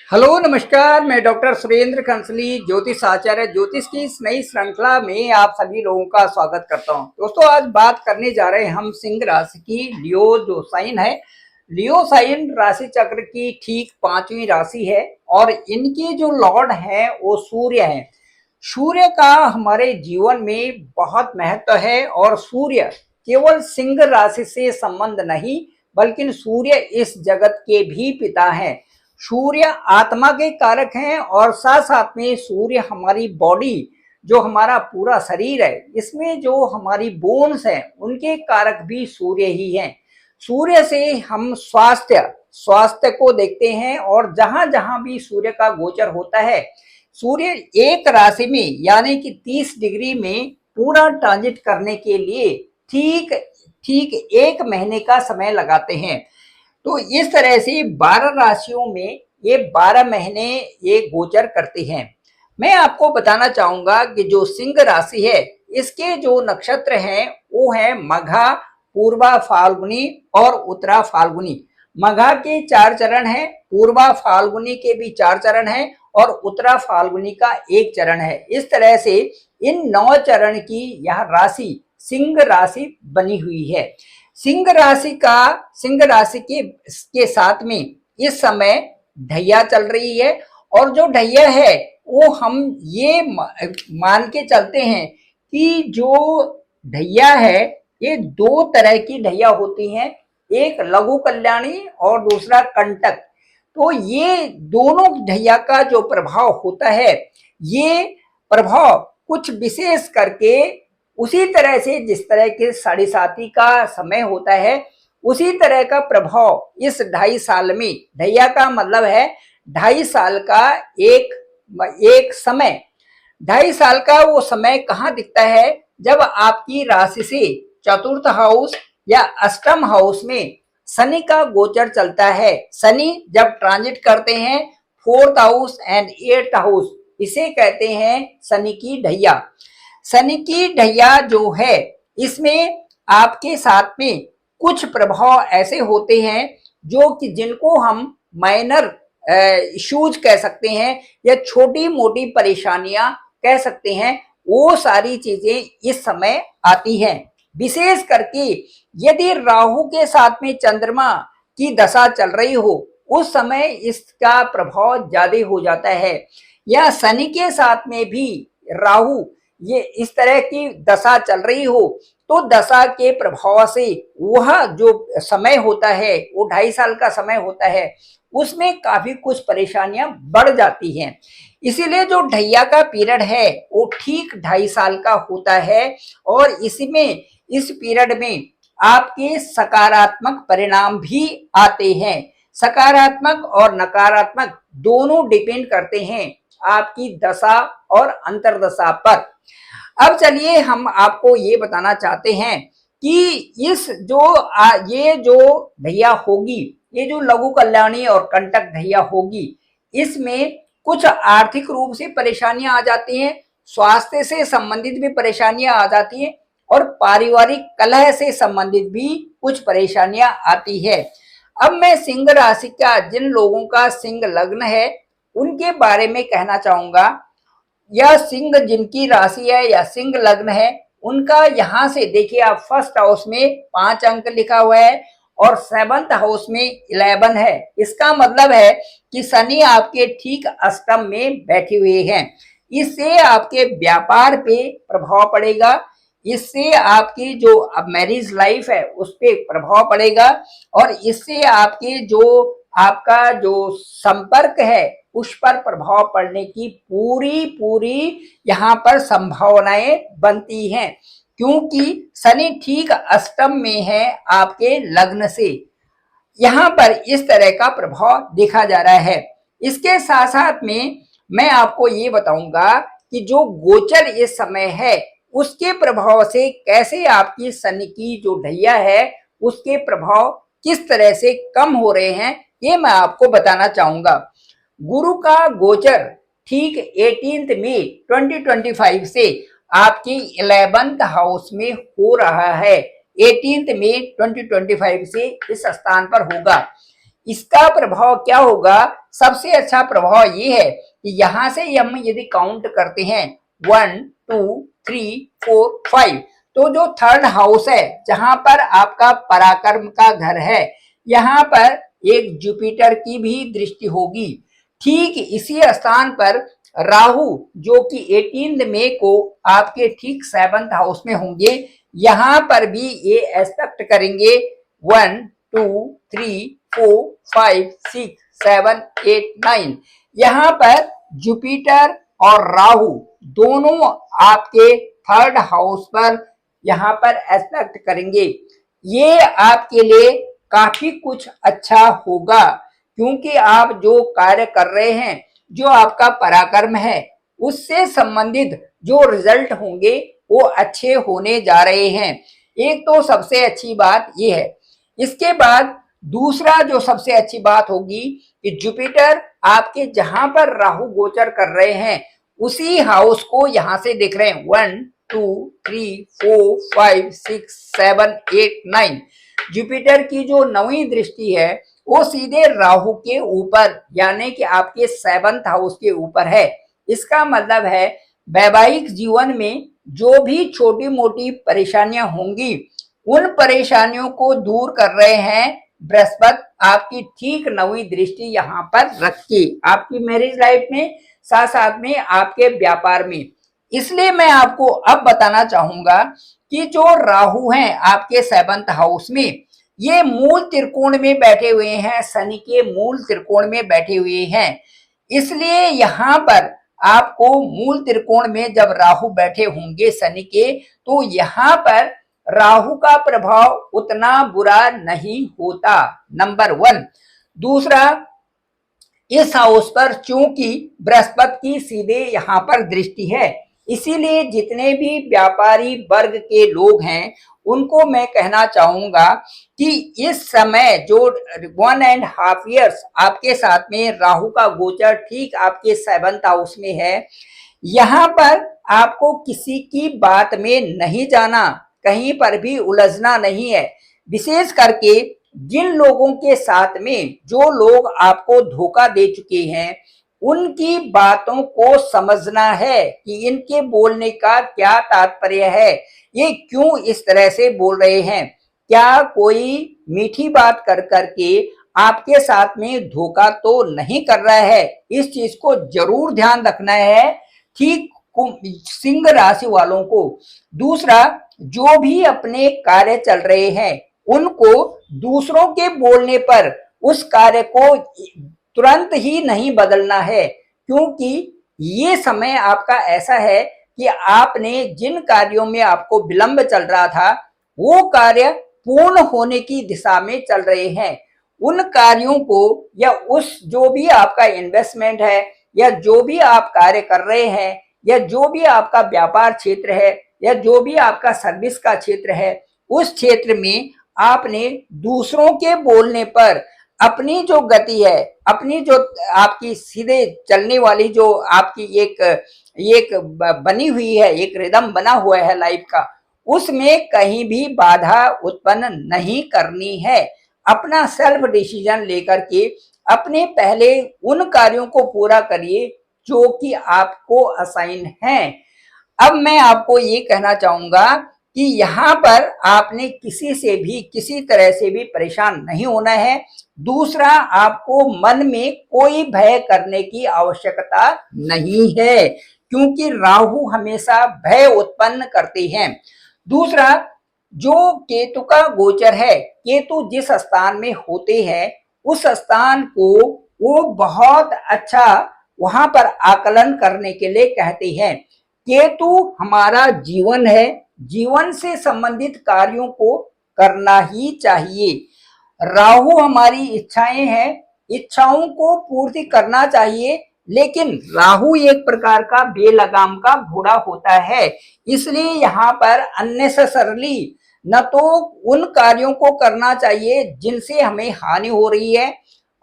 Hello नमस्कार। मैं doctor Surendra कंसली ज्योतिष आचार्य ज्योतिष की इस नई श्रृंखला में आप सभी लोगों का स्वागत करता हूं। दोस्तों, आज बात करने जा रहे हैं हम सिंह राशि की लियो जो साइन है। लियो साइन राशि चक्र की ठीक 5वीं राशि है और इनके जो लॉर्ड हैं वो सूर्य हैं। सूर्य का हमारे जीवन में बहुत महत्व है और सूर्य केवल सिंह राशि से संबंध नहीं बल्कि सूर्य इस जगत के भी पिता हैं। सूर्य आत्मा के कारक हैं और साथ साथ में सूर्य हमारी बॉडी जो हमारा पूरा शरीर है इसमें जो हमारी बोन्स हैं उनके कारक भी सूर्य ही हैं। सूर्य से हम स्वास्थ्य को देखते हैं और जहां जहां भी सूर्य का गोचर होता है, सूर्य एक राशि में यानी कि 30 डिग्री में पूरा ट्रांजिट करने के लिए ठीक ठीक 1 महीने का समय लगाते हैं। तो इस तरह से 12 राशियों में ये 12 महीने ये गोचर करते हैं। मैं आपको बताना चाहूंगा कि जो सिंह राशि है इसके जो नक्षत्र हैं वो है मघा, पूर्वा फाल्गुनी और उत्तरा फाल्गुनी। मघा के 4 चरण हैं, पूर्वा फाल्गुनी के भी 4 चरण हैं और उत्तरा फाल्गुनी का 1 चरण है। इस तरह से इन 9 चरण की यह राशि सिंह राशि बनी हुई है। सिंह राशि के साथ में इस समय ढैया चल रही है और जो ढैया है वो हम ये मान के चलते हैं कि जो ढैया है ये 2 तरह की ढैया होती हैं, एक लघु कल्याणी और दूसरा कंटक। तो ये दोनों ढैया का जो प्रभाव होता है ये प्रभाव कुछ विशेष करके उसी तरह से जिस तरह के साढ़े साथी का समय होता है उसी तरह का प्रभाव इस 2.5 साल में, ढैया का मतलब है 2.5 साल का एक समय। 2.5 साल का वो समय कहाँ दिखता है? जब आपकी राशि से चतुर्थ हाउस या अष्टम हाउस में शनि का गोचर चलता है। शनि जब ट्रांजिट करते हैं 4th house and 8th house, इसे कहते हैं शनि की ढैया। शनि की ढैया जो है इसमें आपके साथ में कुछ प्रभाव ऐसे होते हैं जो कि जिनको हम माइनर इश्यूज कह सकते हैं या छोटी मोटी परेशानियां कह सकते हैं, वो सारी चीजें इस समय आती हैं। विशेष करके यदि राहु के साथ में चंद्रमा की दशा चल रही हो उस समय इसका प्रभाव ज्यादा हो जाता है, या शनि के साथ में भी राहु ये इस तरह की दशा चल रही हो तो दशा के प्रभाव से वह जो समय होता है वो 2.5 साल का समय होता है उसमें काफी कुछ परेशानियां बढ़ जाती हैं। इसीलिए जो ढैया का पीरियड है वो ठीक 2.5 साल का होता है और इस पीरियड में आपके सकारात्मक परिणाम भी आते हैं। सकारात्मक और नकारात्मक दोनों डिपेंड करते हैं आपकी दशा और अंतर्दशा पर। अब चलिए हम आपको ये बताना चाहते हैं कि ये जो ढैया होगी, ये जो लघु कल्याणी और कंटक ढैया होगी, इसमें कुछ आर्थिक रूप से परेशानियां आ जाती हैं, स्वास्थ्य से संबंधित भी परेशानियां आ जाती हैं और पारिवारिक कलह से संबंधित भी कुछ परेशानियां आती है। अब मैं सिंह राशि का जिन लोगों का सिंह लग्न है उनके बारे में कहना चाहूंगा। यह सिंह जिनकी राशि है या सिंह लग्न है उनका यहाँ से देखिए आप 1st हाउस में 5 अंक लिखा हुआ है और 7th हाउस में 11 है। इसका मतलब है कि शनि आपके ठीक अष्टम में बैठे हुए हैं। इससे आपके व्यापार पे प्रभाव पड़ेगा, इससे आपकी जो अब मैरिज लाइफ है उस पर प्रभाव पड़ेगा और इससे आपका जो संपर्क है उस पर प्रभाव पड़ने की पूरी यहाँ पर संभावनाएं बनती हैं, क्योंकि शनि ठीक अष्टम में है आपके लग्न से। यहाँ पर इस तरह का प्रभाव देखा जा रहा है। इसके साथ साथ में मैं आपको ये बताऊंगा कि जो गोचर इस समय है उसके प्रभाव से कैसे आपकी शनि की जो ढैया है उसके प्रभाव किस तरह से कम हो रहे हैं ये मैं आपको बताना चाहूंगा। गुरु का गोचर ठीक 18 मई 2025 से आपकी 11th हाउस में हो रहा है। 18 मई 2025 से इस स्थान पर होगा। इसका प्रभाव क्या होगा? सबसे अच्छा प्रभाव ये है कि यहां से हम यदि काउंट करते हैं 1 2 3 4 5, तो जो थर्ड हाउस है जहां पर आपका पराक्रम का घर है, यहाँ पर एक जुपिटर की भी दृष्टि होगी। ठीक इसी स्थान पर राहु जो कि 18 मई को आपके ठीक 7th हाउस में होंगे, यहां पर भी ये एस्पेक्ट करेंगे 1 2 3 4 5 6 7 8 9। यहाँ पर जुपिटर और राहु दोनों आपके थर्ड हाउस पर यहाँ पर एस्पेक्ट करेंगे। ये आपके लिए काफी कुछ अच्छा होगा, क्योंकि आप जो कार्य कर रहे हैं, जो आपका पराक्रम है, उससे संबंधित जो रिजल्ट होंगे वो अच्छे होने जा रहे हैं। एक तो सबसे अच्छी बात ये है। इसके बाद दूसरा जो सबसे अच्छी बात होगी कि जुपिटर आपके जहां पर राहु गोचर कर रहे हैं, उसी हाउस को यहां से देख रहे हैं 1 2 3 4 5 6 7 8 9। जुपिटर की जो 9वीं दृष्टि है वो सीधे राहु के ऊपर यानी कि आपके 7th हाउस के ऊपर है। इसका मतलब है वैवाहिक जीवन में जो भी छोटी मोटी परेशानियां होंगी, उन परेशानियों को दूर कर रहे हैं बृहस्पति आपकी ठीक 9वीं दृष्टि यहाँ पर रख के, आपकी मैरिज लाइफ में, साथ साथ में आपके व्यापार में। इसलिए मैं आपको अब बताना चाहूंगा कि जो राहु हैं आपके 7th हाउस में, ये मूल त्रिकोण में बैठे हुए हैं, शनि के मूल त्रिकोण में बैठे हुए हैं। इसलिए यहाँ पर आपको मूल त्रिकोण में जब राहु बैठे होंगे शनि के, तो यहाँ पर राहु का प्रभाव उतना बुरा नहीं होता, नंबर 1। दूसरा, इस हाउस पर चूंकि बृहस्पति की सीधे यहाँ पर दृष्टि है, इसीलिए जितने भी व्यापारी वर्ग के लोग हैं उनको मैं कहना चाहूंगा कि इस समय जो 1.5 years आपके साथ में राहु का गोचर ठीक आपके 7th हाउस में है, यहाँ पर आपको किसी की बात में नहीं जाना, कहीं पर भी उलझना नहीं है। विशेष करके जिन लोगों के साथ में जो लोग आपको धोखा दे चुके हैं, उनकी बातों को समझना है कि इनके बोलने का क्या तात्पर्य है, ये क्यों इस तरह से बोल रहे हैं, क्या कोई मीठी बात कर करके आपके साथ में धोखा तो नहीं कर रहा है। इस चीज को जरूर ध्यान रखना है, ठीक सिंह राशि वालों को। दूसरा, जो भी अपने कार्य चल रहे हैं उनको दूसरों के बोलने पर उस कार्य को तुरंत ही नहीं बदलना है, क्योंकि ये समय आपका ऐसा है कि आपने जिन कार्यों में आपको विलंब चल रहा था, वो कार्य पूर्ण होने की दिशा में चल रहे हैं। उन कार्यों को या उस जो भी आपका इन्वेस्टमेंट है या जो भी आप कार्य कर रहे हैं या जो भी आपका व्यापार क्षेत्र है या जो भी आपका सर्विस का क्षेत्र है, उस क्षेत्र में आपने दूसरों के बोलने पर अपनी जो गति है, अपनी जो आपकी सीधे चलने वाली जो आपकी एक बनी हुई है, एक रिदम बना हुआ है लाइफ का, उसमें कहीं भी बाधा उत्पन्न नहीं करनी है। अपना सेल्फ डिसीजन लेकर के अपने पहले उन कार्यों को पूरा करिए जो कि आपको असाइन हैं। अब मैं आपको ये कहना चाहूंगा कि यहाँ पर आपने किसी से भी किसी तरह से भी परेशान नहीं होना है। दूसरा, आपको मन में कोई भय करने की आवश्यकता नहीं है, क्योंकि राहु हमेशा भय उत्पन्न करते हैं। दूसरा, जो केतु का गोचर है, केतु जिस स्थान में होते हैं उस स्थान को वो बहुत अच्छा वहां पर आकलन करने के लिए कहते हैं। केतु हमारा जीवन है, जीवन से संबंधित कार्यों को करना ही चाहिए। राहु हमारी इच्छाएं हैं, इच्छाओं को पूर्ति करना चाहिए, लेकिन राहु एक प्रकार का बेलगाम का घोड़ा होता है। इसलिए यहाँ पर अननेसेसरली न तो उन कार्यों को करना चाहिए जिनसे हमें हानि हो रही है,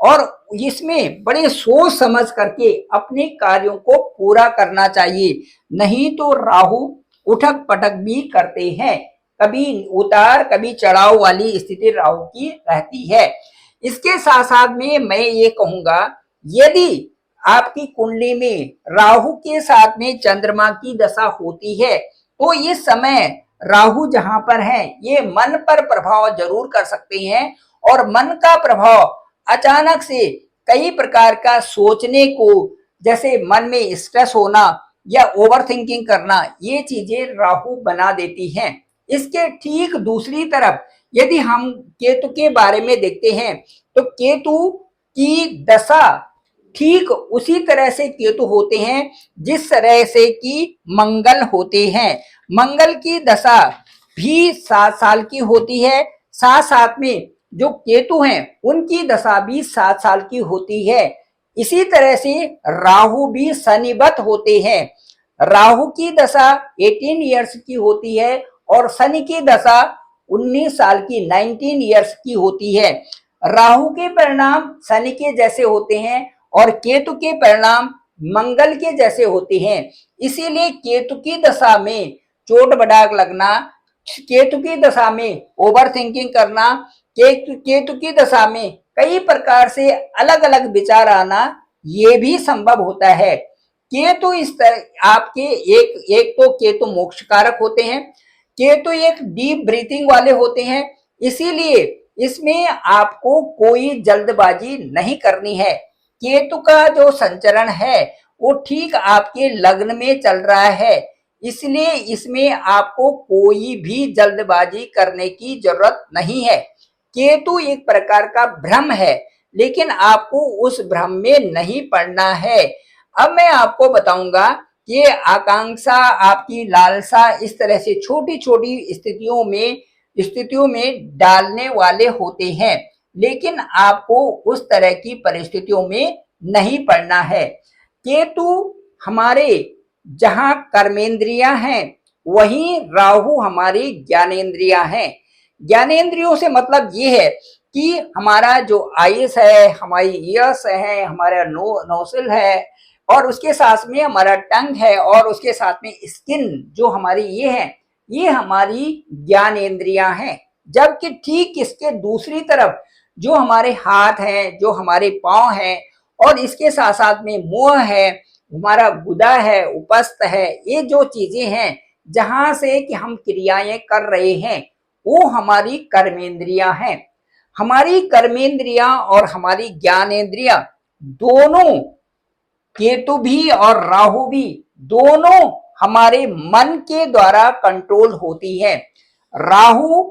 और इसमें बड़े सोच समझ करके अपने कार्यों को पूरा करना चाहिए। नहीं तो राहु उठक पटक भी करते हैं, कभी उतार कभी चढ़ाव वाली स्थिति राहु की रहती है। इसके साथ साथ में मैं ये कहूंगा, यदि आपकी कुंडली में राहु के साथ में चंद्रमा की दशा होती है तो इस समय राहु जहां पर है ये मन पर प्रभाव जरूर कर सकते हैं, और मन का प्रभाव अचानक से कई प्रकार का सोचने को, जैसे मन में स्ट्रेस होना या ओवर थिंकिंग करना, ये चीजें राहु बना देती हैं। इसके ठीक दूसरी तरफ यदि हम केतु के बारे में देखते हैं तो केतु की दशा ठीक उसी तरह से केतु होते हैं जिस तरह से कि मंगल होते हैं। मंगल की दशा भी 7 साल की होती है, साथ साथ में जो केतु हैं उनकी दशा भी 7 साल की होती है। इसी तरह से राहु भी शनिवत होते हैं। राहु की दशा 18 इयर्स की होती है और शनि की दशा 19 साल की 19 इयर्स की होती है। राहु के परिणाम शनि के जैसे होते हैं और केतु के परिणाम मंगल के जैसे होते हैं। इसीलिए केतु की दशा में चोट बड़ाक लगना, केतु की दशा में ओवर थिंकिंग करना, केतु की दशा में कई प्रकार से अलग अलग विचार आना, ये भी संभव होता है। केतु इस तरह आपके एक तो केतु मोक्ष कारक होते हैं, केतु एक डीप ब्रीथिंग वाले होते हैं, इसीलिए इसमें आपको कोई जल्दबाजी नहीं करनी है। केतु का जो संचरण है वो ठीक आपके लग्न में चल रहा है, इसलिए इसमें आपको कोई भी जल्दबाजी करने की जरूरत नहीं है। केतु एक प्रकार का भ्रम है, लेकिन आपको उस भ्रम में नहीं पड़ना है। अब मैं आपको बताऊंगा कि आकांक्षा, आपकी लालसा इस तरह से छोटी छोटी स्थितियों में डालने वाले होते हैं, लेकिन आपको उस तरह की परिस्थितियों में नहीं पड़ना है। केतु हमारे जहां कर्मेंद्रियां हैं वहीं राहु हमारी ज्ञानेंद्रियां हैं। ज्ञानेंद्रियों से मतलब ये है कि हमारा जो आइस है, हमारी ईयर्स है, हमारा नोसिल है, और उसके साथ में हमारा टंग है, और उसके साथ में स्किन जो हमारी ये है, ये हमारी ज्ञानेंद्रियां हैं। जबकि ठीक इसके दूसरी तरफ जो हमारे हाथ हैं, जो हमारे पांव हैं, और इसके साथ साथ में मुंह है, हमारा गुदा है, उपस्थ है, ये जो चीजें हैं जहां से कि हम क्रियाएं कर रहे हैं वो हमारी कर्मेंद्रियां हैं। हमारी कर्मेंद्रियां और हमारी ज्ञानेंद्रियां दोनों, केतु भी और राहु भी, दोनों हमारे मन के द्वारा कंट्रोल होती है। राहु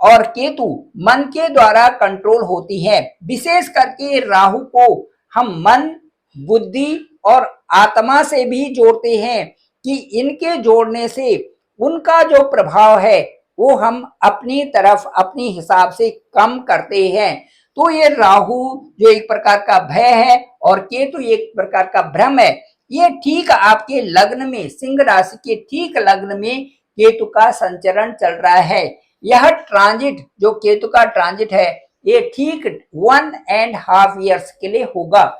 और केतु मन के द्वारा कंट्रोल होती है। विशेष करके राहु को हम मन, बुद्धि और आत्मा से भी जोड़ते हैं कि इनके जोड़ने से उनका जो प्रभाव है वो हम अपनी तरफ अपनी हिसाब से कम करते हैं। तो ये राहु जो एक प्रकार का भय है और केतु एक प्रकार का भ्रम है, ये ठीक आपके लग्न में, सिंह राशि के ठीक लग्न में केतु का संचरण चल रहा है। यह ट्रांजिट जो केतु का ट्रांजिट है ये ठीक 1.5 ईयर्स के लिए होगा।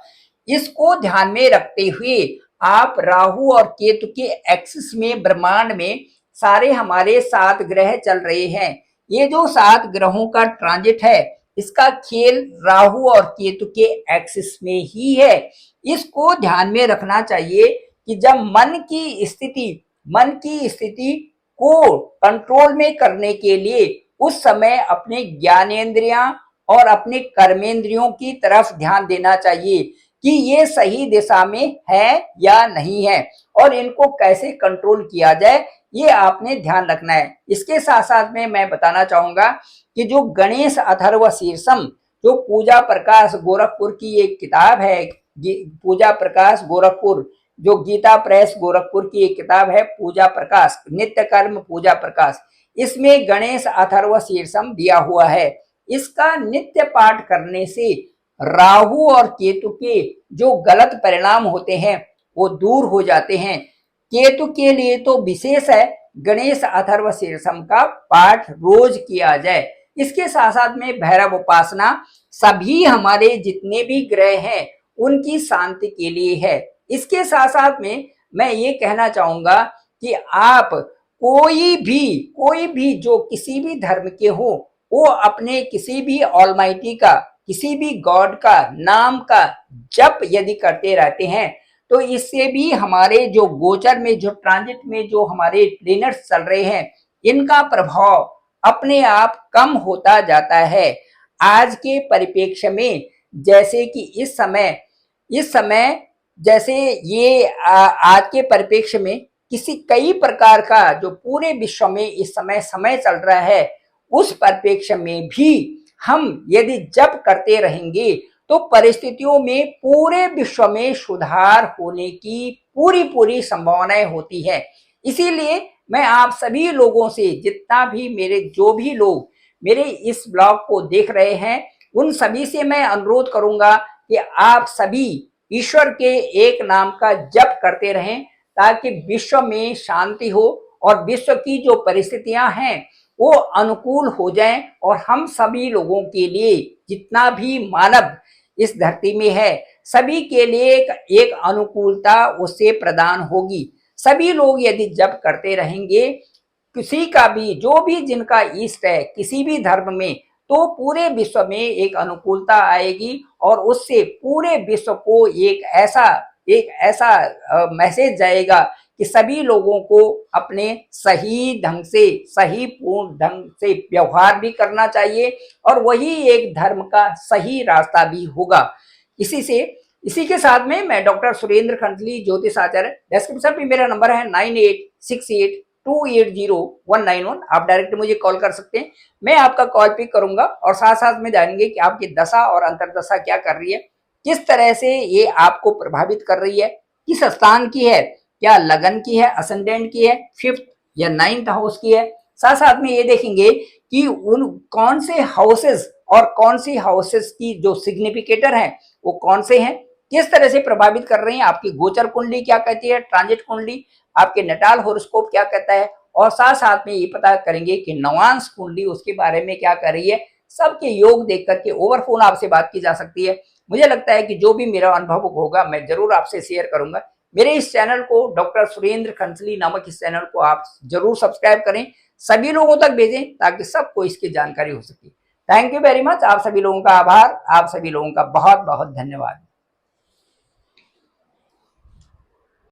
इसको ध्यान में रखते हुए आप राहु और केतु के एक्सिस में, ब्रह्मांड में सारे हमारे 7 ग्रह चल रहे हैं। ये जो 7 ग्रहों का ट्रांजिट है इसका खेल राहु और केतु के एक्सिस में ही है। इसको ध्यान में रखना चाहिए कि जब मन की स्थिति को कंट्रोल में करने के लिए उस समय अपने ज्ञानेंद्रियां और अपने कर्मेंद्रियों की तरफ ध्यान देना चाहिए कि ये सही दिशा में है या नहीं है, और इनको कैसे कंट्रोल किया जाए ये आपने ध्यान रखना है। इसके साथ साथ में मैं बताना चाहूंगा कि जो गणेश अथर्व शीर्षम, जो पूजा प्रकाश गोरखपुर की एक किताब है, पूजा प्रकाश गोरखपुर, जो गीता प्रेस गोरखपुर की एक किताब है पूजा प्रकाश, नित्य कर्म पूजा प्रकाश, इसमें गणेश अथर्व शीर्षम दिया हुआ है। इसका नित्य पाठ करने से राहु और केतु के जो गलत परिणाम होते हैं वो दूर हो जाते हैं। केतु के लिए तो विशेष है गणेश अथर्व शीर्षम का पाठ रोज किया जाए। इसके साथ साथ में भैरव उपासना सभी हमारे जितने भी ग्रह हैं उनकी शांति के लिए है। इसके साथ साथ में मैं ये कहना चाहूंगा कि आप कोई भी जो किसी भी धर्म के हो वो अपने किसी भी ऑलमाइटी का किसी भी गॉड का नाम का जप यदि करते रहते हैं तो इससे भी हमारे जो गोचर में जो ट्रांजिट में जो हमारे प्लेनेट्स चल रहे हैं इनका प्रभाव अपने आप कम होता जाता है। आज के परिप्रेक्ष्य में जैसे कि इस समय जैसे ये आज के परिप्रेक्ष्य में किसी कई प्रकार का जो पूरे विश्व में इस समय समय चल रहा है उस परिप्रेक्ष्य में भी हम यदि जप करते रहेंगे तो परिस्थितियों में पूरे विश्व में सुधार होने की पूरी पूरी संभावनाएं होती है। इसीलिए मैं आप सभी लोगों से जितना भी जो भी लोग मेरे इस ब्लॉग को देख रहे हैं उन सभी से मैं अनुरोध करूंगा कि आप सभी ईश्वर के एक नाम का जप करते रहें ताकि विश्व में शांति हो और विश्व की जो परिस्थितियां हैं वो अनुकूल हो जाएं और हम सभी लोगों के लिए जितना भी मानव इस धरती में है सभी के लिए एक अनुकूलता उससे प्रदान होगी। सभी लोग यदि जप करते रहेंगे किसी का भी जो भी जिनका इष्ट है किसी भी धर्म में तो पूरे विश्व में एक अनुकूलता आएगी और उससे पूरे विश्व को एक ऐसा मैसेज जाएगा कि सभी लोगों को अपने सही ढंग से सही पूर्ण ढंग से व्यवहार भी करना चाहिए और वही एक धर्म का सही रास्ता भी होगा। इसी के साथ में मैं डॉक्टर सुरेंद्र खंसली ज्योतिष आचार्य, डिस्क्रिप्शन पे मेरा नंबर है 9868280191। आप डायरेक्ट मुझे कॉल कर सकते हैं, मैं आपका कॉल पिक करूंगा और साथ साथ में जानेंगे कि आपकी दशा और अंतर्दशा क्या कर रही है, किस तरह से ये आपको प्रभावित कर रही है, किस स्थान की है, क्या लगन की है, असेंडेंट की है, 5th या 9th हाउस की है। साथ साथ में ये देखेंगे कि उन कौन से हाउसेस और कौन सी हाउसेस की जो सिग्निफिकेटर हैं वो कौन से हैं, किस तरह से प्रभावित कर रही हैं, आपकी गोचर कुंडली क्या कहती है, ट्रांजिट कुंडली, आपके नटाल होरोस्कोप क्या कहता है और साथ साथ में ये पता करेंगे कि नवांश कुंडली उसके बारे में क्या कर रही है। सबके योग देख करके ओवर फोन आपसे बात की जा सकती है। मुझे लगता है कि जो भी मेरा अनुभव होगा मैं जरूर आपसे शेयर करूंगा। मेरे इस चैनल को डॉक्टर सुरेंद्र खंसली नामक इस चैनल को आप जरूर सब्सक्राइब करें, सभी लोगों तक भेजें ताकि सबको इसकी जानकारी हो सके। Thank you very much. आप सभी लोगों का आभार, आप सभी लोगों का बहुत बहुत धन्यवाद।